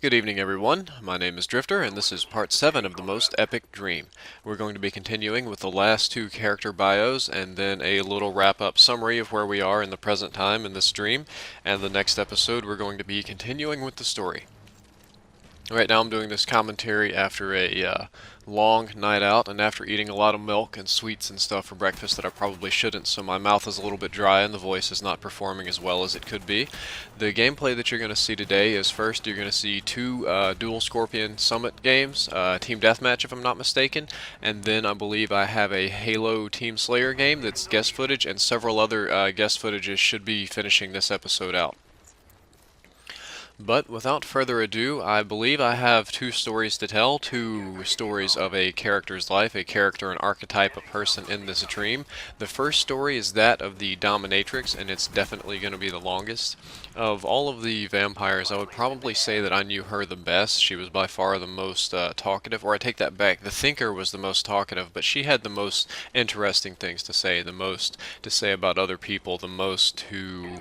Good evening, everyone. My name is Drifter, and this is part 7 of The Most Epic Dream. We're going to be continuing with the last two character bios, and then a little wrap-up summary of where we are in the present time in this dream, and the next episode we're going to be continuing with the story. Right now I'm doing this commentary after a long night out and after eating a lot of milk and sweets and stuff for breakfast that I probably shouldn't, so my mouth is a little bit dry and the voice is not performing as well as it could be. The gameplay that you're going to see today is first you're going to see two dual Scorpion Summit games, Team Deathmatch if I'm not mistaken, and then I believe I have a Halo Team Slayer game that's guest footage, and several other guest footages should be finishing this episode out. But without further ado, I believe I have two stories to tell, two stories of a character's life, a character, an archetype, a person in this dream. The first story is that of the Dominatrix, and it's definitely going to be the longest. Of all of the vampires, I would probably say that I knew her the best. She was by far the most talkative, or I take that back, the Thinker was the most talkative, but she had the most interesting things to say, the most to say about other people, the most to...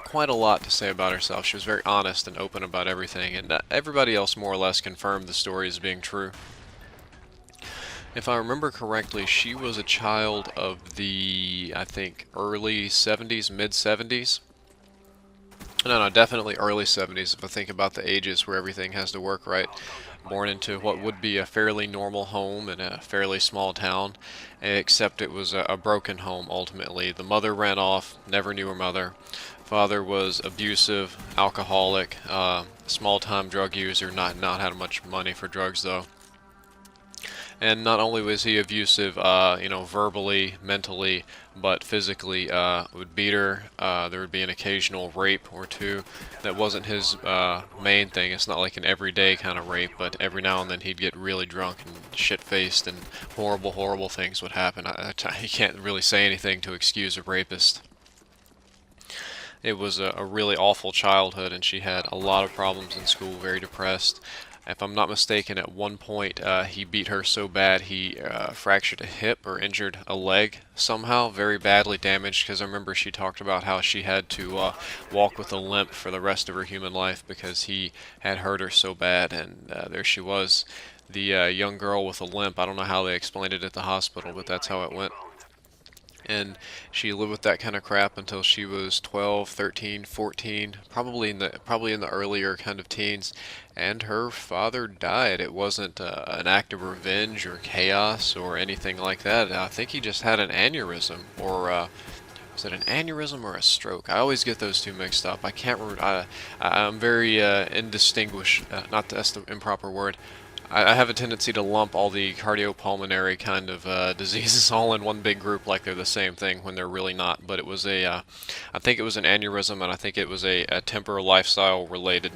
quite a lot to say about herself. She was very honest and open about everything, and everybody else more or less confirmed the story as being true. If I remember correctly, she was a child of the, I think, early 70s, mid-70s. No, definitely early 70s if I think about the ages where everything has to work right. Born into what would be a fairly normal home in a fairly small town, except it was a broken home ultimately. The mother ran off, never knew her mother. Father was abusive, alcoholic, small-time drug user, not had much money for drugs though. And not only was he abusive, verbally, mentally, but physically, would beat her. There would be an occasional rape or two. That wasn't his main thing. It's not like an everyday kind of rape, but every now and then he'd get really drunk and shit-faced, and horrible things would happen. You can't really say anything to excuse a rapist. It was a really awful childhood, and she had a lot of problems in school, very depressed. If I'm not mistaken, at one point he beat her so bad he fractured a hip or injured a leg somehow, very badly damaged, because I remember she talked about how she had to walk with a limp for the rest of her human life because he had hurt her so bad, and there she was, the young girl with a limp. I don't know how they explained it at the hospital, but that's how it went. And she lived with that kind of crap until she was 12, 13, 14, probably in the earlier kind of teens, and her father died. It wasn't an act of revenge or chaos or anything like that. I think he just had an aneurysm, or was it an aneurysm or a stroke? I always get those two mixed up. I can't remember. I'm very indistinguished. Not that's the improper word. I have a tendency to lump all the cardiopulmonary kind of diseases all in one big group like they're the same thing when they're really not. But it was I think it was an aneurysm, and I think it was a temporal lifestyle related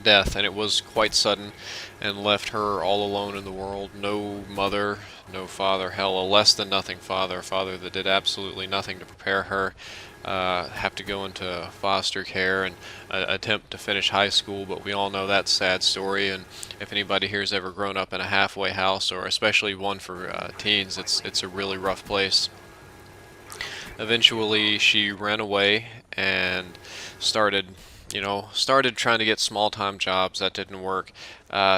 death, and it was quite sudden and left her all alone in the world. No mother, no father, hell, a less than nothing father, a father that did absolutely nothing to prepare her. Have to go into foster care and attempt to finish high school, but we all know that sad story, and if anybody here has ever grown up in a halfway house, or especially one for teens, it's a really rough place. Eventually she ran away and started trying to get small-time jobs. That didn't work.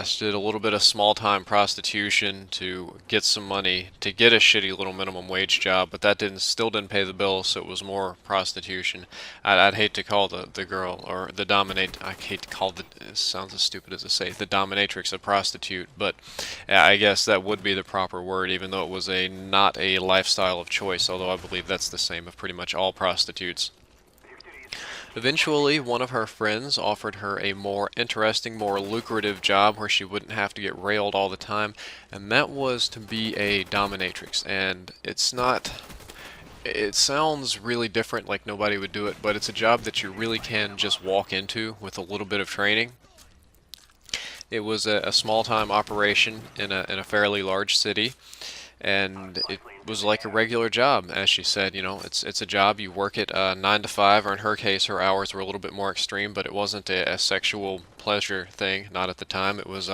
She did a little bit of small-time prostitution to get some money to get a shitty little minimum wage job, but that still didn't pay the bills, so it was more prostitution. I'd hate to call the girl, or the I hate to call it sounds as stupid as to say, the dominatrix a prostitute, but I guess that would be the proper word, even though it was not a lifestyle of choice, although I believe that's the same of pretty much all prostitutes. Eventually, one of her friends offered her a more interesting, more lucrative job where she wouldn't have to get railed all the time, and that was to be a dominatrix. And it sounds really different, like nobody would do it, but it's a job that you really can just walk into with a little bit of training. It was a small-time operation in a fairly large city, and it was like a regular job, as she said. It's a job, you work it 9 to 5, or in her case her hours were a little bit more extreme, but it wasn't a sexual pleasure thing, not at the time. It was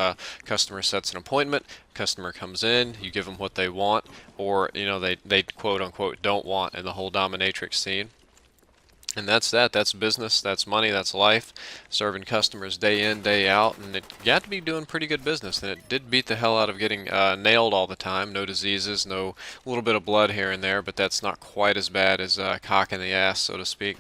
customer sets an appointment, customer comes in, you give them what they want, or they quote unquote don't want in the whole dominatrix scene. And that's that. That's business. That's money. That's life. Serving customers day in, day out. And it got to be doing pretty good business. And it did beat the hell out of getting nailed all the time. No diseases, no little bit of blood here and there. But that's not quite as bad as cock in the ass, so to speak.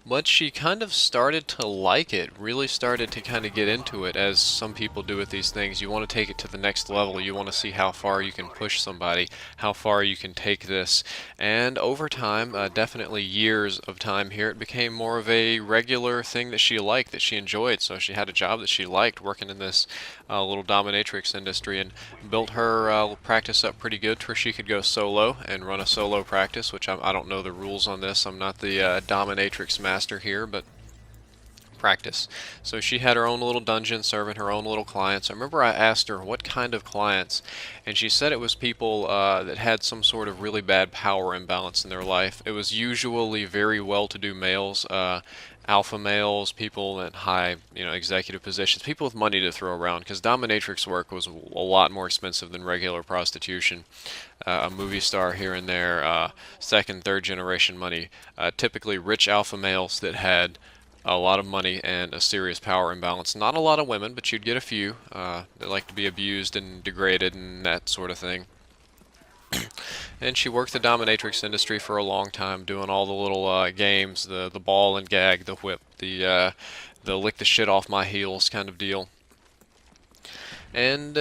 But she kind of started to like it, really started to kind of get into it, as some people do with these things. You want to take it to the next level. You want to see how far you can push somebody, how far you can take this. And over time, definitely years of time here, it became more of a regular thing that she liked, that she enjoyed. So she had a job that she liked, working in this little dominatrix industry, and built her practice up pretty good to where she could go solo and run a solo practice, which I don't know the rules on this. I'm not the dominatrix master here, but practice. So she had her own little dungeon serving her own little clients. I remember I asked her what kind of clients, and she said it was people that had some sort of really bad power imbalance in their life. It was usually very well-to-do males, alpha males, people in high, executive positions, people with money to throw around, because dominatrix work was a lot more expensive than regular prostitution. A movie star here and there, second, third generation money. Typically rich alpha males that had a lot of money and a serious power imbalance. Not a lot of women, but you'd get a few that like to be abused and degraded and that sort of thing. And she worked the dominatrix industry for a long time, doing all the little games, the ball and gag, the whip, the lick the shit off my heels kind of deal. And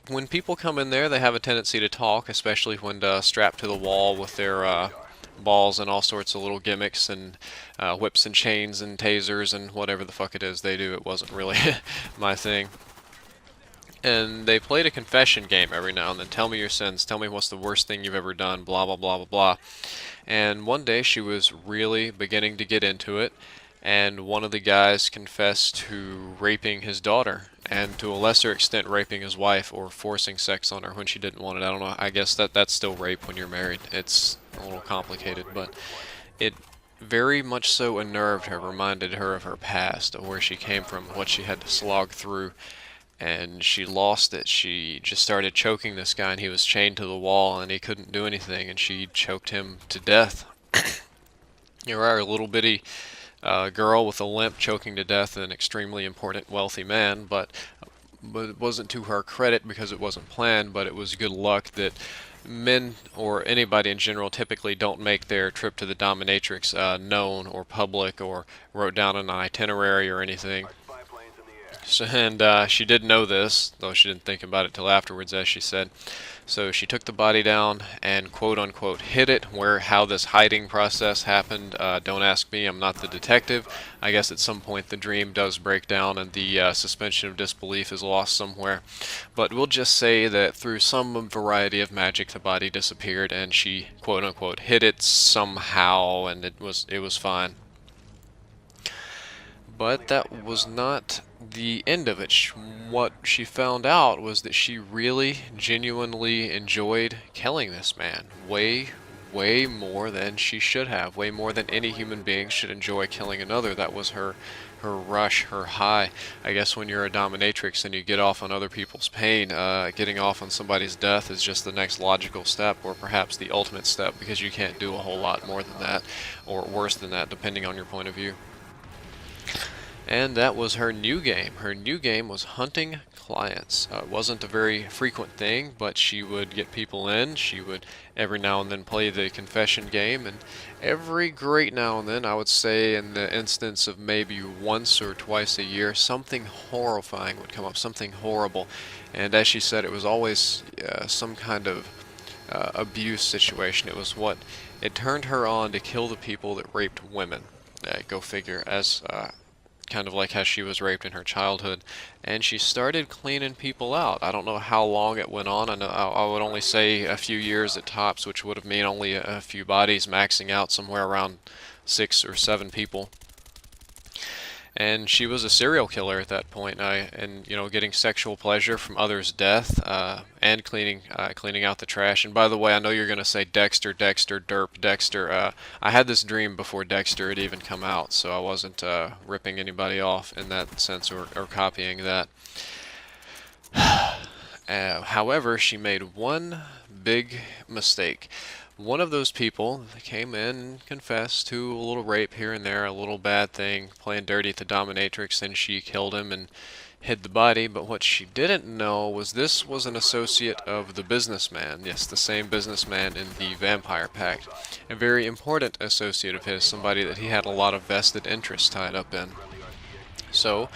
when people come in there, they have a tendency to talk, especially when strapped to the wall with their balls and all sorts of little gimmicks and whips and chains and tasers and whatever the fuck it is they do. It wasn't really my thing. And they played a confession game every now and then. Tell me your sins. Tell me what's the worst thing you've ever done. Blah, blah, blah, blah, blah. And one day she was really beginning to get into it. And one of the guys confessed to raping his daughter. And to a lesser extent raping his wife or forcing sex on her when she didn't want it. I don't know. I guess that's still rape when you're married. It's a little complicated. But it very much so unnerved her. Reminded her of her past. Of where she came from. What she had to slog through. And she lost it. She just started choking this guy, and he was chained to the wall, and he couldn't do anything, and she choked him to death. You're a little bitty girl with a limp choking to death an extremely important wealthy man, but it wasn't to her credit because it wasn't planned, but it was good luck that men or anybody in general typically don't make their trip to the dominatrix known or public or wrote down an itinerary or anything. So, and she did know this, though she didn't think about it till afterwards, as she said. So she took the body down and quote unquote hid it. How this hiding process happened, don't ask me. I'm not the detective. I guess at some point the dream does break down and the suspension of disbelief is lost somewhere. But we'll just say that through some variety of magic, the body disappeared and she quote unquote hid it somehow, and it was fine. But that was not the end of it. What she found out was that she really, genuinely enjoyed killing this man. Way, way more than she should have. Way more than any human being should enjoy killing another. That was her rush, her high. I guess when you're a dominatrix and you get off on other people's pain, getting off on somebody's death is just the next logical step, or perhaps the ultimate step, because you can't do a whole lot more than that, or worse than that, depending on your point of view. And that was her new game. Her new game was hunting clients. It wasn't a very frequent thing, but she would get people in. She would every now and then play the confession game, and every great now and then, I would say in the instance of maybe once or twice a year, something horrifying would come up, something horrible. And as she said, it was always some kind of abuse situation. It turned her on to kill the people that raped women. Go figure, as kind of like how she was raped in her childhood, and she started cleaning people out. I don't know how long it went on. I would only say a few years at tops, which would have mean only a few bodies, maxing out somewhere around 6 or 7 people. And she was a serial killer at that point, and getting sexual pleasure from others' death, and cleaning out the trash. And by the way, I know you're gonna say Dexter, Derp, Dexter. I had this dream before Dexter had even come out, so I wasn't ripping anybody off in that sense or copying that. However, she made one big mistake. One of those people came in and confessed to a little rape here and there, a little bad thing, playing dirty at the Dominatrix, and she killed him and hid the body. But what she didn't know was this was an associate of the businessman. Yes, the same businessman in the Vampire Pact. A very important associate of his, somebody that he had a lot of vested interest tied up in. So,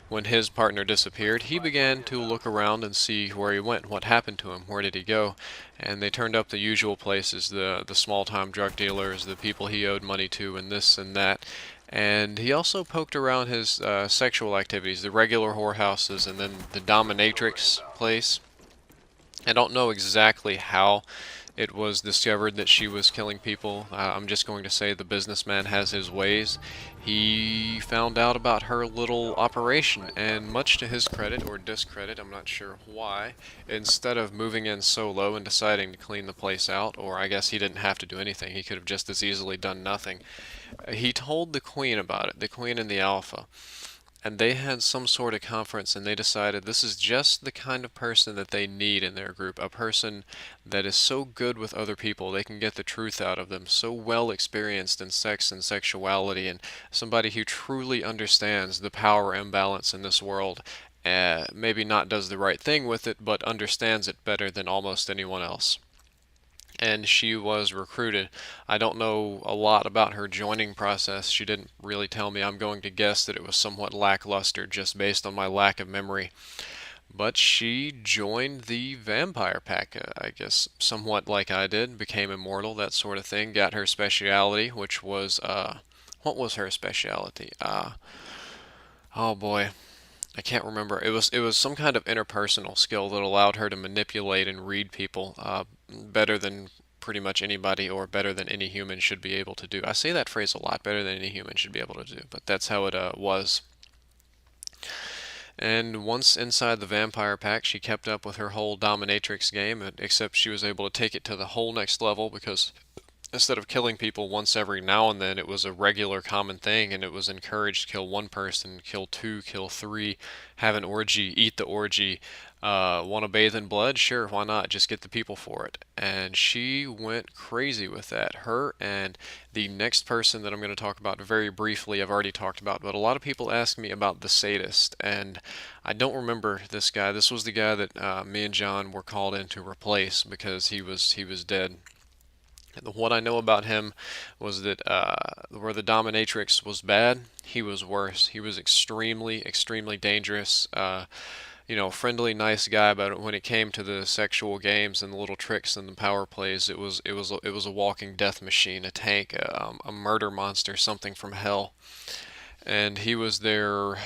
when his partner disappeared, he began to look around and see where he went, what happened to him, where did he go, and they turned up the usual places, the small-time drug dealers, the people he owed money to, and this and that. And he also poked around his sexual activities, the regular whorehouses, and then the dominatrix place. I don't know exactly how it was discovered that she was killing people. I'm just going to say the businessman has his ways. He found out about her little operation, and much to his credit or discredit, I'm not sure why, instead of moving in solo and deciding to clean the place out, or I guess he didn't have to do anything, he could have just as easily done nothing, he told the queen about it, the queen and the alpha. And they had some sort of conference and they decided this is just the kind of person that they need in their group. A person that is so good with other people, they can get the truth out of them, so well experienced in sex and sexuality, and somebody who truly understands the power imbalance in this world. Maybe not does the right thing with it, but understands it better than almost anyone else. And she was recruited. I don't know a lot about her joining process. She didn't really tell me. I'm going to guess that it was somewhat lackluster just based on my lack of memory. But she joined the vampire pack, I guess, somewhat like I did, became immortal, that sort of thing. Got her speciality, which was, what was her speciality? Oh boy, I can't remember. It was some kind of interpersonal skill that allowed her to manipulate and read people better than pretty much anybody or better than any human should be able to do. I say that phrase a lot, better than any human should be able to do, but that's how it was. And once inside the vampire pack, she kept up with her whole dominatrix game, except she was able to take it to the whole next level because instead of killing people once every now and then, it was a regular common thing, and it was encouraged to kill one person, kill two, kill three, have an orgy, eat the orgy. Want to bathe in blood? Sure, why not? Just get the people for it. And she went crazy with that. Her and the next person that I'm going to talk about very briefly, I've already talked about, but a lot of people ask me about the Sadist, and I don't remember this guy. This was the guy that me and John were called in to replace because he was dead. What I know about him was that where the dominatrix was bad, he was worse. He was extremely, extremely dangerous. Friendly, nice guy, but when it came to the sexual games and the little tricks and the power plays, it was a walking death machine, a tank, a murder monster, something from hell. And he was their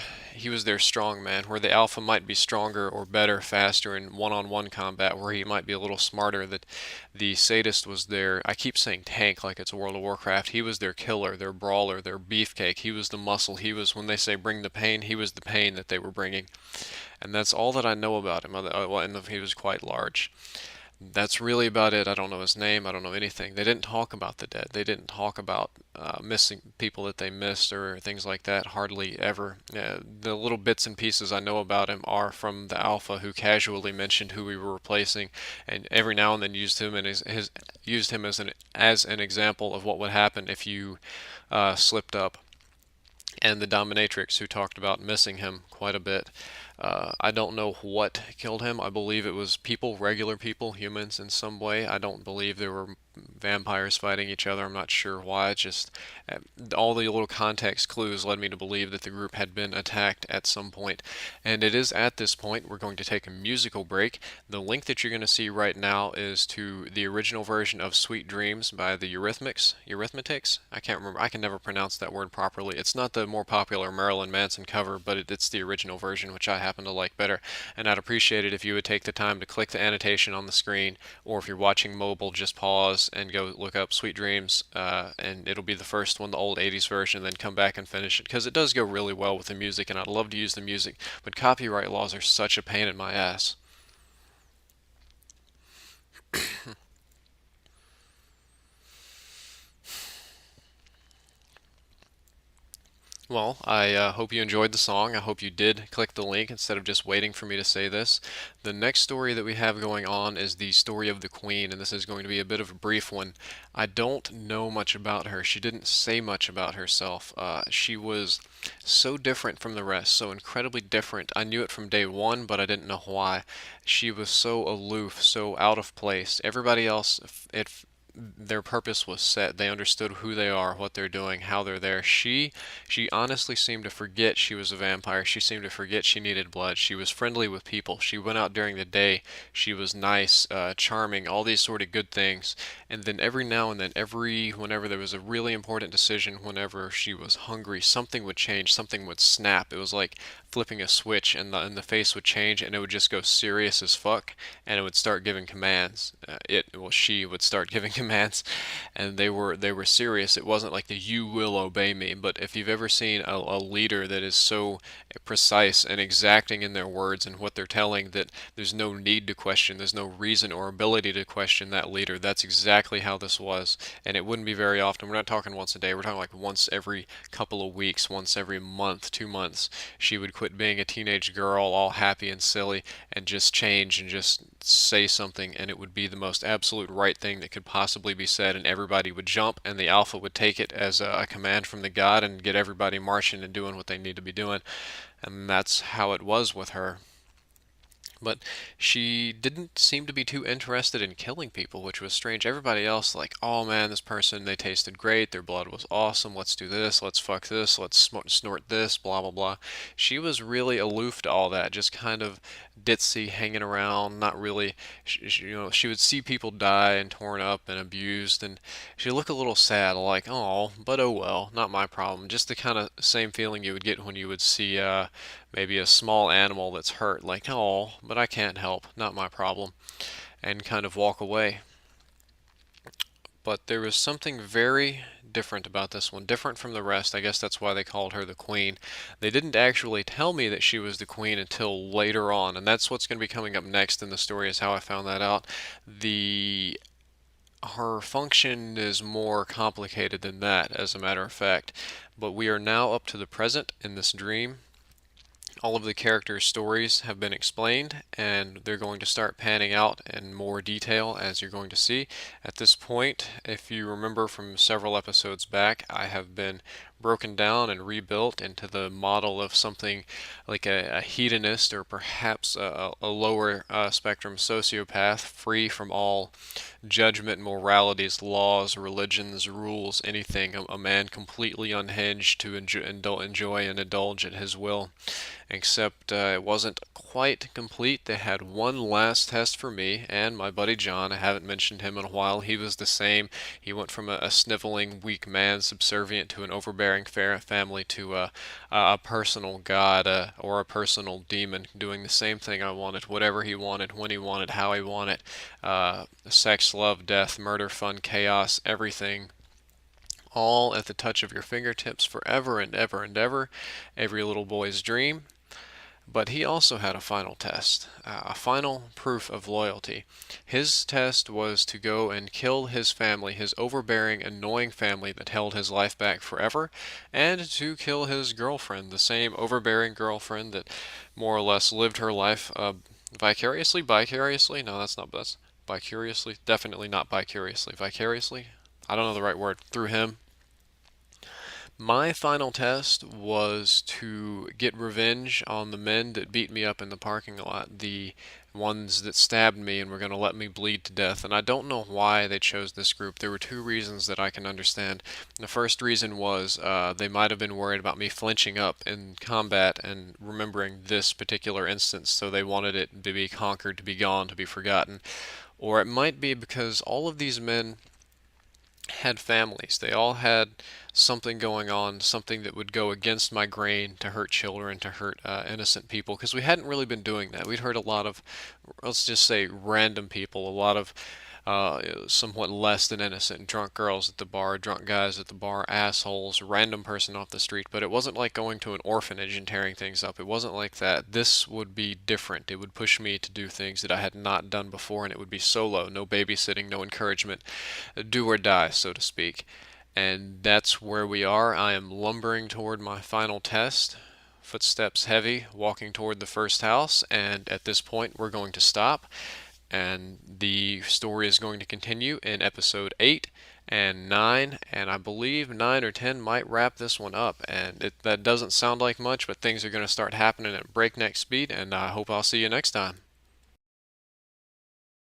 strong man, where the alpha might be stronger or better, faster in one-on-one combat, where he might be a little smarter. That the sadist was their, I keep saying tank like it's World of Warcraft. He was their killer, their brawler, their beefcake. He was the muscle. He was, when they say bring the pain, he was the pain that they were bringing. And that's all that I know about him. And he was quite large. That's really about it. I don't know his name. I don't know anything. They didn't talk about the dead. They didn't talk about missing people that they missed or things like that. Hardly ever. The little bits and pieces I know about him are from the Alpha, who casually mentioned who we were replacing, and every now and then used him and used him as an example of what would happen if you slipped up. And the dominatrix, who talked about missing him quite a bit. I don't know what killed him. I believe it was people, regular people, humans in some way. I don't believe there were vampires fighting each other. I'm not sure why. Just all the little context clues led me to believe that the group had been attacked at some point. And it is at this point we're going to take a musical break. The link that you're going to see right now is to the original version of Sweet Dreams by the Eurythmics? I can't remember. I can never pronounce that word properly. It's not the more popular Marilyn Manson cover, but it's the original version, which I happen to like better. And I'd appreciate it if you would take the time to click the annotation on the screen, or if you're watching mobile, just pause and go look up Sweet Dreams, and it'll be the first one, the old 80s version, then come back and finish it, because it does go really well with the music, and I'd love to use the music, but copyright laws are such a pain in my ass. Well, I hope you enjoyed the song. I hope you did click the link instead of just waiting for me to say this. The next story that we have going on is the story of the Queen, and this is going to be a bit of a brief one. I don't know much about her. She didn't say much about herself. She was so different from the rest, so incredibly different. I knew it from day one, but I didn't know why. She was so aloof, so out of place. Everybody else, it their purpose was set. They understood who they are, what they're doing, how they're there. She honestly seemed to forget she was a vampire. She seemed to forget she needed blood. She was friendly with people. She went out during the day. She was nice, charming, all these sort of good things. And then every now and then, whenever there was a really important decision, whenever she was hungry, something would change, something would snap. It was like flipping a switch, and the face would change, and it would just go serious as fuck, and it would start giving commands. She would start giving commands, and they were serious. It wasn't like the "you will obey me," but if you've ever seen a leader that is so precise and exacting in their words and what they're telling that there's no need to question, there's no reason or ability to question that leader. That's exactly how this was, and it wouldn't be very often. We're not talking once a day. We're talking like once every couple of weeks, once every month, 2 months. She would quit being a teenage girl, all happy and silly, and just change and just say something, and it would be the most absolute right thing that could possibly be said, and everybody would jump, and the alpha would take it as a command from the god and get everybody marching and doing what they need to be doing. And that's how it was with her. But she didn't seem to be too interested in killing people, which was strange. Everybody else, like, oh man, this person, they tasted great, their blood was awesome, let's do this, let's fuck this, let's snort this, blah, blah, blah. She was really aloof to all that, just kind of ditzy, hanging around, not really, she would see people die and torn up and abused, and she'd look a little sad, like, oh, but oh well, not my problem. Just the kind of same feeling you would get when you would see, maybe a small animal that's hurt, like, oh, but I can't help, not my problem, and kind of walk away. But there was something very different about this one, different from the rest. I guess that's why they called her the Queen. They didn't actually tell me that she was the Queen until later on, and that's what's going to be coming up next in the story, is how I found that out. The Her function is more complicated than that, as a matter of fact. But we are now up to the present in this dream. All of the characters' stories have been explained, and they're going to start panning out in more detail, as you're going to see. At this point, if you remember from several episodes back, I have been broken down and rebuilt into the model of something like a hedonist, or perhaps a lower spectrum sociopath, free from all judgment, moralities, laws, religions, rules, anything. A man completely unhinged to enjoy and indulge at his will. Except it wasn't quite complete. They had one last test for me and my buddy John. I haven't mentioned him in a while. He was the same. He went from a sniveling, weak man, subservient to an overbearing family, to a personal god, or a personal demon, doing the same thing I wanted, whatever he wanted, when he wanted, how he wanted. Sex, love, death, murder, fun, chaos, everything, all at the touch of your fingertips, forever and ever and ever. Every little boy's dream. But he also had a final test, a final proof of loyalty. His test was to go and kill his family, his overbearing, annoying family that held his life back forever, and to kill his girlfriend, the same overbearing girlfriend that more or less lived her life vicariously? No, that's vicariously, definitely not vicariously. Vicariously? I don't know the right word. Through him. My final test was to get revenge on the men that beat me up in the parking lot, the ones that stabbed me and were going to let me bleed to death. And I don't know why they chose this group. There were two reasons that I can understand. The first reason was they might have been worried about me flinching up in combat and remembering this particular instance, so they wanted it to be conquered, to be gone, to be forgotten. Or it might be because all of these men had families. They all had something going on, something that would go against my grain, to hurt children, to hurt innocent people, because we hadn't really been doing that. We'd heard a lot of, let's just say, random people, a lot of somewhat less than innocent, drunk girls at the bar, drunk guys at the bar, assholes, random person off the street. But it wasn't like going to an orphanage and tearing things up. It wasn't like that. This would be different. It would push me to do things that I had not done before, and it would be solo, no babysitting, no encouragement, do or die, so to speak. And that's where we are. I am lumbering toward my final test, footsteps heavy, walking toward the first house, and at this point we're going to stop, and the story is going to continue in episode 8 and 9, and I believe 9 or 10 might wrap this one up. And that doesn't sound like much, but things are going to start happening at breakneck speed, and I hope I'll see you next time.